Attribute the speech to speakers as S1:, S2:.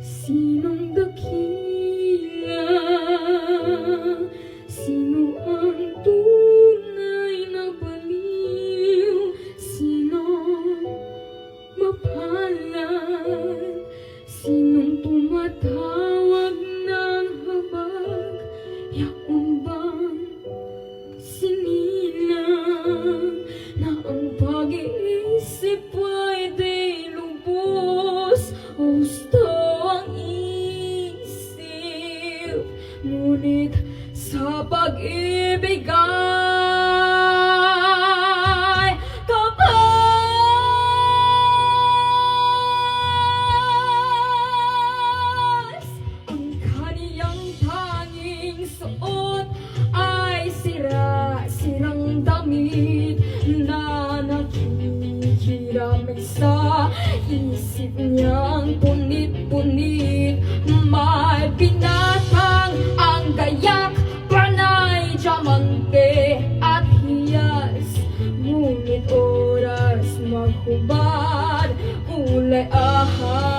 S1: Sinong dakila? Sino ang tunay na baliw? Sino mapalad? Sinong tumatawag ng habag? Yaon bang sinilang na ang pag-iisip ay di lubos? Gusto ang isip, ngunit sa pag-ibig ay kapos. Ang kaniyang tanging suot ay sirang damit na nakikiramay sa isip niyang punit-punit. May binatang ang gayak, panay, diamante at hiyas, ngunit oras maghubad, kulay ahas.